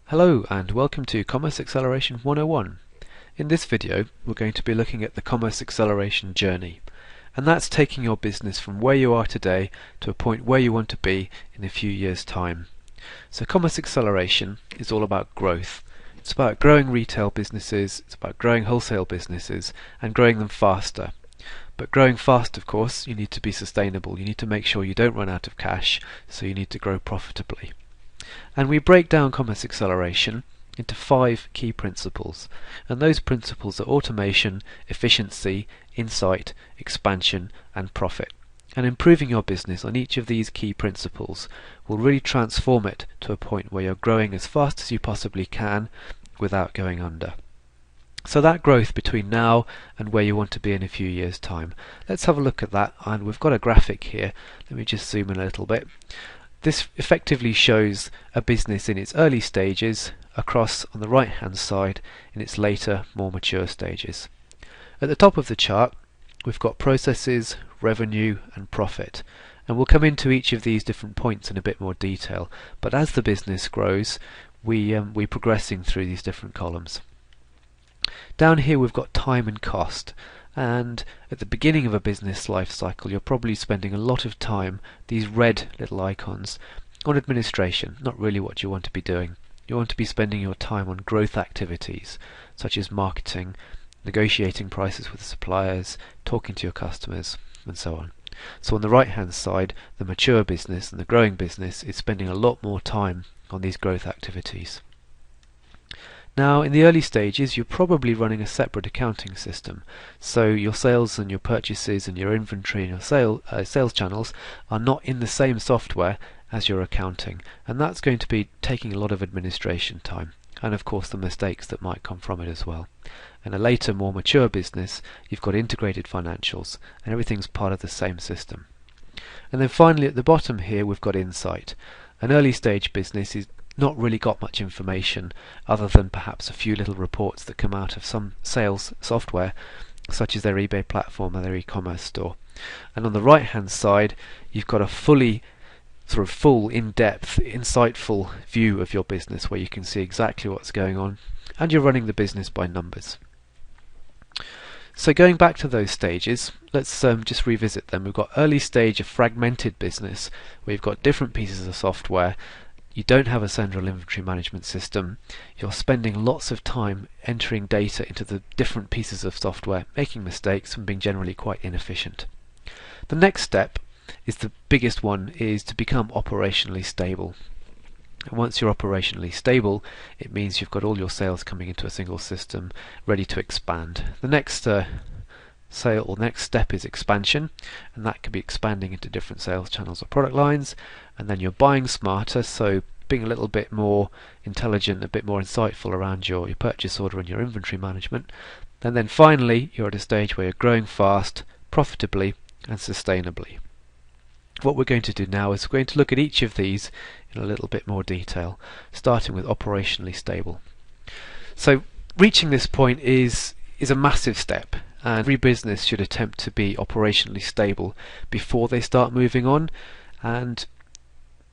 Hello and welcome to Commerce Acceleration 101. In this video we're going to be looking at the Commerce Acceleration journey, and that's taking your business from where you are today to a point where you want to be in a few years' time. So Commerce Acceleration is all about growth. It's about growing retail businesses, it's about growing wholesale businesses and growing them faster. But growing fast, of course, you need to be sustainable. You need to make sure you don't run out of cash, so you need to grow profitably. And we break down Commerce Acceleration into 5 key principles, and those principles are automation, efficiency, insight, expansion and profit. And improving your business on each of these key principles will really transform it to a point where you're growing as fast as you possibly can without going under. So that growth between now and where you want to be in a few years' time. Let's have a look at that, and we've got a graphic here. Let me just zoom in a little bit. This effectively shows a business in its early stages across on the right hand side in its later, more mature stages. At the top of the chart we've got processes, revenue and profit, and we'll come into each of these different points in a bit more detail, but as the business grows we're progressing through these different columns. Down here we've got time and cost. And at the beginning of a business life cycle you're probably spending a lot of time, these red little icons, on administration, not really what you want to be doing. You want to be spending your time on growth activities such as marketing, negotiating prices with suppliers, talking to your customers and so on. So on the right hand side, the mature business and the growing business is spending a lot more time on these growth activities. Now in the early stages you're probably running a separate accounting system, so your sales and your purchases and your inventory and your sales channels are not in the same software as your accounting, and that's going to be taking a lot of administration time and of course the mistakes that might come from it as well. In a later, more mature business you've got integrated financials and everything's part of the same system. And then finally at the bottom here we've got insight. An early stage business is not really got much information other than perhaps a few little reports that come out of some sales software such as their eBay platform or their e-commerce store. And on the right hand side you've got a fully full, in-depth, insightful view of your business where you can see exactly what's going on and you're running the business by numbers. So going back to those stages, let's just revisit them. We've got early stage, a fragmented business where you've got different pieces of software. You don't have a central inventory management system. You're spending lots of time entering data into the different pieces of software, making mistakes and being generally quite inefficient. The next step is the biggest one, is to become operationally stable. And once you're operationally stable, it means you've got all your sales coming into a single system ready to expand. The next next step is expansion, and that could be expanding into different sales channels or product lines, and then you're buying smarter, so being a little bit more intelligent, a bit more insightful around your purchase order and your inventory management, and then finally you're at a stage where you're growing fast, profitably and sustainably. What we're going to do now is we're going to look at each of these in a little bit more detail, starting with operationally stable. So reaching this point is a massive step, and every business should attempt to be operationally stable before they start moving on. And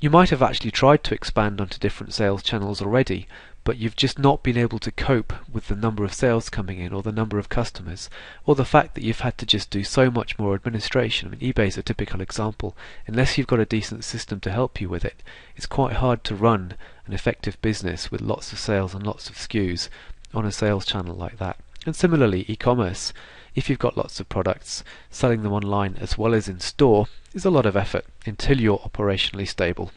you might have actually tried to expand onto different sales channels already, but you've just not been able to cope with the number of sales coming in or the number of customers, or the fact that you've had to just do so much more administration. I mean, eBay's a typical example. Unless you've got a decent system to help you with it, it's quite hard to run an effective business with lots of sales and lots of SKUs on a sales channel like that. And similarly, e-commerce, if you've got lots of products, selling them online as well as in store is a lot of effort until you're operationally stable.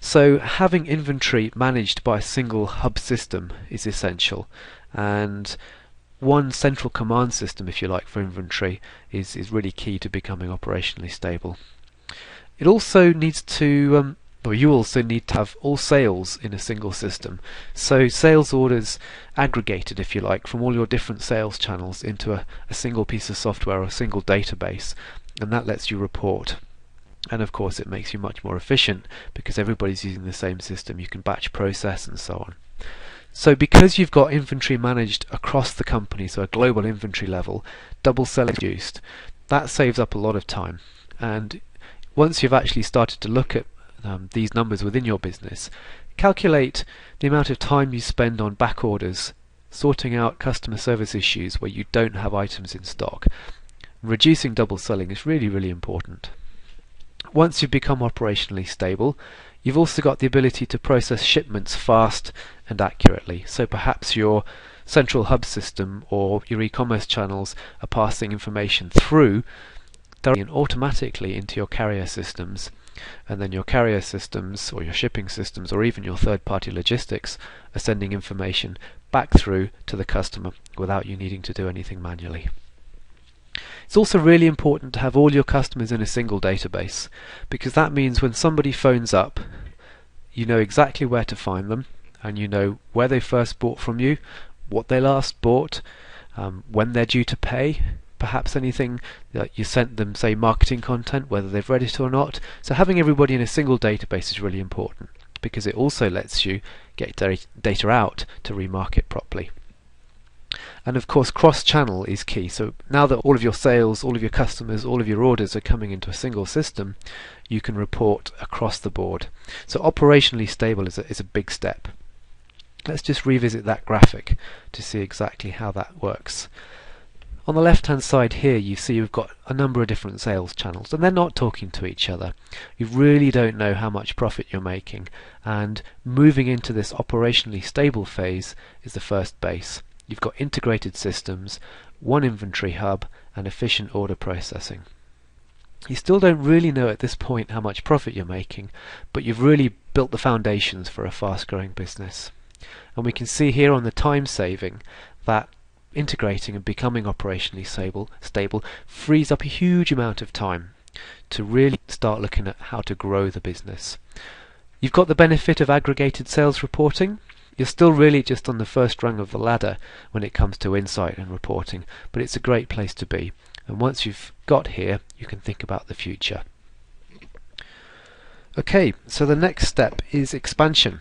So having inventory managed by a single hub system is essential, and one central command system, if you like, for inventory is really key to becoming operationally stable. It also needs to you also need to have all sales in a single system, so sales orders aggregated, if you like, from all your different sales channels into a single piece of software or a single database, and that lets you report. And of course it makes you much more efficient because everybody's using the same system. You can batch process and so on. So because you've got inventory managed across the company, so a global inventory level, double selling is reduced. That saves up a lot of time, and once you've actually started to look at these numbers within your business, calculate the amount of time you spend on back orders, sorting out customer service issues where you don't have items in stock. Reducing double selling is really, really important. Once you've become operationally stable, you've also got the ability to process shipments fast and accurately. So perhaps your central hub system or your e-commerce channels are passing information through directly and automatically into your carrier systems, and then your carrier systems or your shipping systems or even your third-party logistics are sending information back through to the customer without you needing to do anything manually. It's also really important to have all your customers in a single database, because that means when somebody phones up, you know exactly where to find them, and you know where they first bought from you, what they last bought, when they're due to pay, perhaps anything that you sent them, say marketing content, whether they've read it or not. So having everybody in a single database is really important, because it also lets you get data out to remarket properly. And of course cross-channel is key. So now that all of your sales, all of your customers, all of your orders are coming into a single system, you can report across the board. So operationally stable is a big step. Let's just revisit that graphic to see exactly how that works. On the left hand side here you see you've got a number of different sales channels, and they're not talking to each other. You really don't know how much profit you're making, and moving into this operationally stable phase is the first base. You've got integrated systems, one inventory hub, and efficient order processing. You still don't really know at this point how much profit you're making, but you've really built the foundations for a fast-growing business. And we can see here on the time saving that integrating and becoming operationally stable frees up a huge amount of time to really start looking at how to grow the business. You've got the benefit of aggregated sales reporting. You're still really just on the first rung of the ladder when it comes to insight and reporting, but it's a great place to be. And once you've got here, you can think about the future. Okay, so the next step is expansion.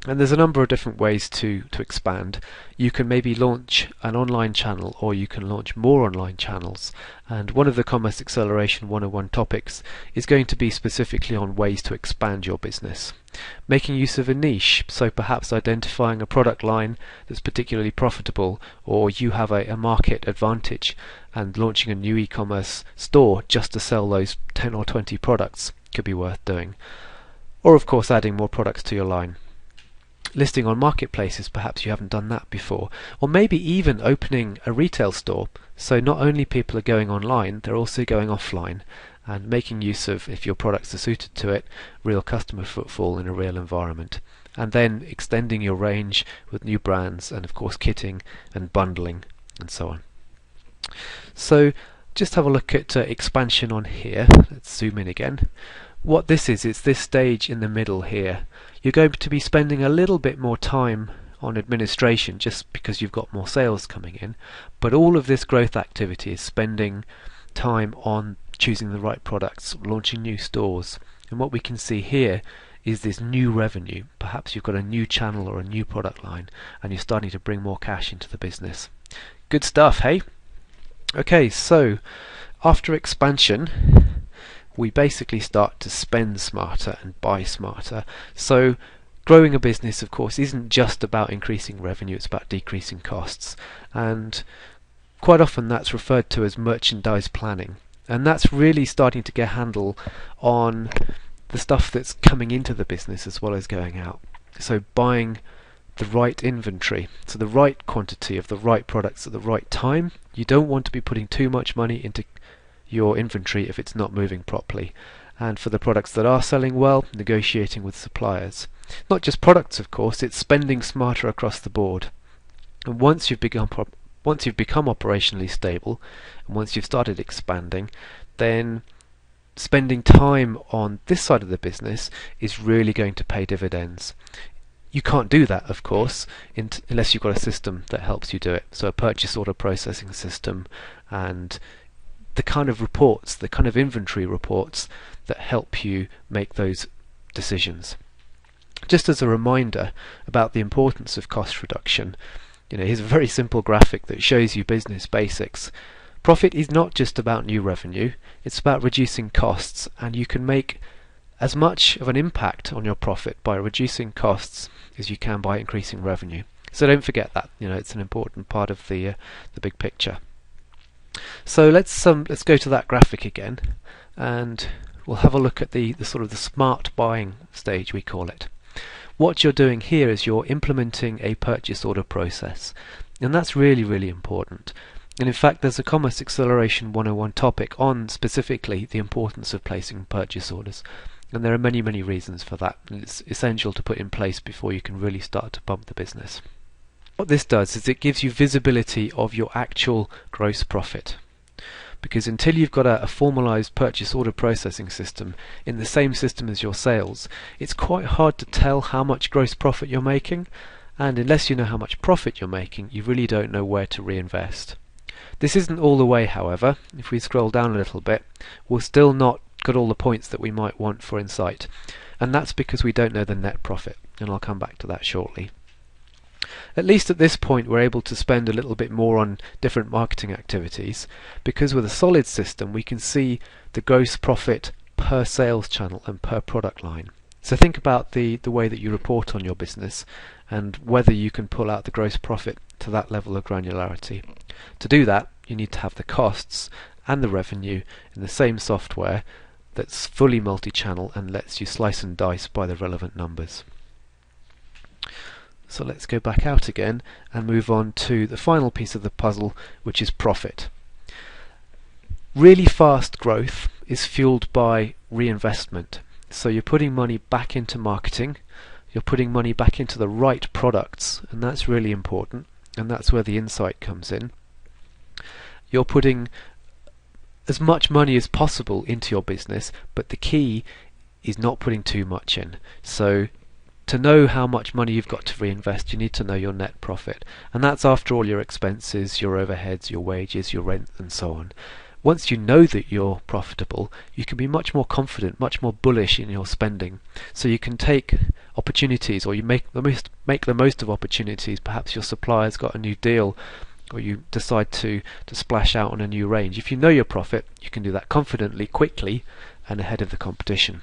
And there's a number of different ways to expand. You can maybe launch an online channel, or you can launch more online channels. And one of the Commerce Acceleration 101 topics is going to be specifically on ways to expand your business. Making use of a niche, so perhaps identifying a product line that's particularly profitable, or you have a market advantage and launching a new e-commerce store just to sell those 10 or 20 products could be worth doing. Or of course adding more products to your line. Listing on marketplaces, perhaps you haven't done that before, or maybe even opening a retail store, so not only people are going online, they're also going offline, and making use of, if your products are suited to it, real customer footfall in a real environment, and then extending your range with new brands and of course kitting and bundling and so on. So just have a look at expansion on here. Let's zoom in again. What this is, it's this stage in the middle here. You're going to be spending a little bit more time on administration just because you've got more sales coming in, but all of this growth activity is spending time on choosing the right products, launching new stores. And what we can see here is this new revenue. Perhaps you've got a new channel or a new product line and you're starting to bring more cash into the business. Good stuff, hey? Okay, so after expansion we basically start to spend smarter and buy smarter. So growing a business, of course, isn't just about increasing revenue, it's about decreasing costs. And quite often that's referred to as merchandise planning. And that's really starting to get a handle on the stuff that's coming into the business as well as going out. So buying the right inventory, so the right quantity of the right products at the right time. You don't want to be putting too much money into your inventory if it's not moving properly. And for the products that are selling well, negotiating with suppliers. Not just products, of course, it's spending smarter across the board. And once you've become operationally stable, and once you've started expanding, then spending time on this side of the business is really going to pay dividends. You can't do that, of course, unless you've got a system that helps you do it. So a purchase order processing system and the kind of reports, the kind of inventory reports that help you make those decisions. Just as a reminder about the importance of cost reduction, here's a very simple graphic that shows you business basics. Profit is not just about new revenue, it's about reducing costs, and you can make as much of an impact on your profit by reducing costs as you can by increasing revenue. So don't forget that, it's an important part of the big picture. So let's go to that graphic again, and we'll have a look at the sort of the smart buying stage, we call it. What you're doing here is you're implementing a purchase order process, and that's really, really important. And in fact, there's a Commerce Acceleration 101 topic on specifically the importance of placing purchase orders. And there are many, many reasons for that. And it's essential to put in place before you can really start to bump the business. What this does is it gives you visibility of your actual gross profit. Because until you've got a formalized purchase order processing system in the same system as your sales, it's quite hard to tell how much gross profit you're making. And unless you know how much profit you're making, you really don't know where to reinvest. This isn't all the way, however. If we scroll down a little bit, we're still not got all the points that we might want for insight, and that's because we don't know the net profit, and I'll come back to that shortly. At least at this point we're able to spend a little bit more on different marketing activities, because with a solid system we can see the gross profit per sales channel and per product line. So think about the way that you report on your business and whether you can pull out the gross profit to that level of granularity. To do that, you need to have the costs and the revenue in the same software that's fully multi-channel and lets you slice and dice by the relevant numbers. So let's go back out again and move on to the final piece of the puzzle, which is profit. Really fast growth is fueled by reinvestment. So you're putting money back into marketing, you're putting money back into the right products, and that's really important, and that's where the insight comes in. You're putting as much money as possible into your business, but the key is not putting too much in. So to know how much money you've got to reinvest, you need to know your net profit, and that's after all your expenses, your overheads, your wages, your rent, and so on. Once you know that you're profitable, you can be much more confident, much more bullish in your spending. So you can take opportunities, or you make the most of opportunities. Perhaps your supplier's got a new deal, or you decide to splash out on a new range. If you know your profit, you can do that confidently, quickly, and ahead of the competition.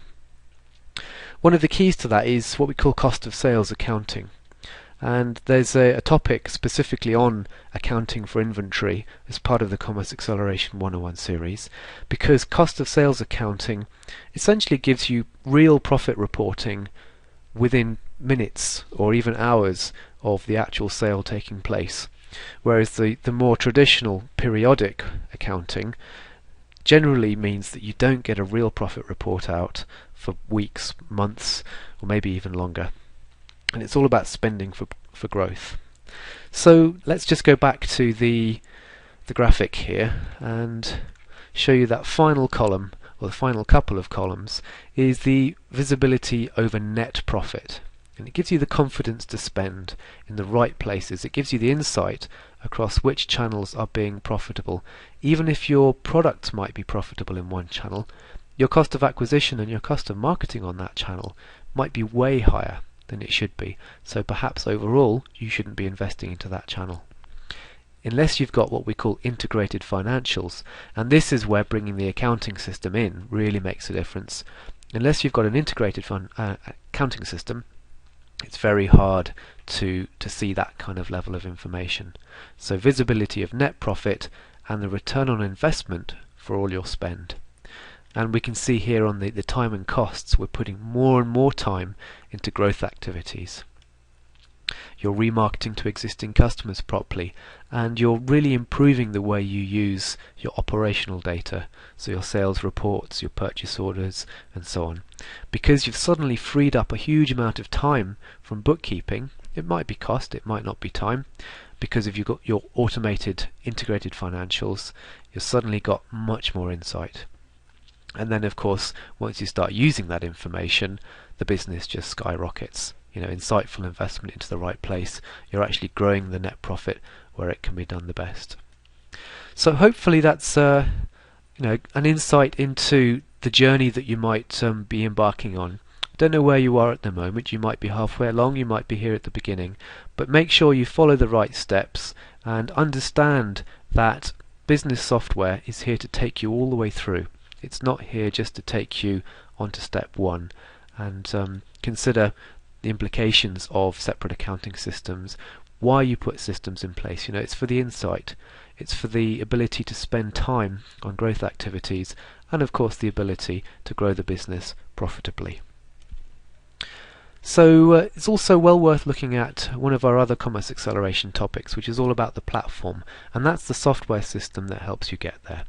One of the keys to that is what we call cost of sales accounting. And there's a topic specifically on accounting for inventory as part of the Commerce Acceleration 101 series, because cost of sales accounting essentially gives you real profit reporting within minutes or even hours of the actual sale taking place, whereas the more traditional periodic accounting generally means that you don't get a real profit report out for weeks, months, or maybe even longer. And it's all about spending for growth. So let's just go back to the graphic here and show you that final column, or the final couple of columns, is the visibility over net profit. And it gives you the confidence to spend in the right places. It gives you the insight across which channels are being profitable. Even if your products might be profitable in one channel, your cost of acquisition and your cost of marketing on that channel might be way higher than it should be. So perhaps overall you shouldn't be investing into that channel. Unless you've got what we call integrated financials, and this is where bringing the accounting system in really makes a difference. Unless you've got an integrated accounting system, it's very hard to see that kind of level of information. So visibility of net profit and the return on investment for all your spend. And we can see here on the time and costs, we're putting more and more time into growth activities. You're remarketing to existing customers properly, and you're really improving the way you use your operational data, so your sales reports, your purchase orders, and so on. Because you've suddenly freed up a huge amount of time from bookkeeping. It might be cost, it might not be time. Because if you've got your automated integrated financials, you've suddenly got much more insight. And then of course, once you start using that information, the business just skyrockets. Insightful investment into the right place, you're actually growing the net profit where it can be done the best. So hopefully that's an insight into the journey that you might be embarking on. I don't know where you are at the moment. You might be halfway along, you might be here at the beginning, but make sure you follow the right steps and understand that business software is here to take you all the way through. It's not here just to take you onto step 1 and consider the implications of separate accounting systems, why you put systems in place. It's for the insight, it's for the ability to spend time on growth activities, and of course the ability to grow the business profitably. So it's also well worth looking at one of our other Commerce Acceleration topics, which is all about the platform, and that's the software system that helps you get there.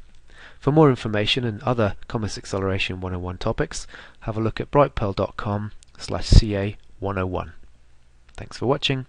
For more information and other Commerce Acceleration 101 topics, have a look at brightpearl.com/CA101. Thanks for watching.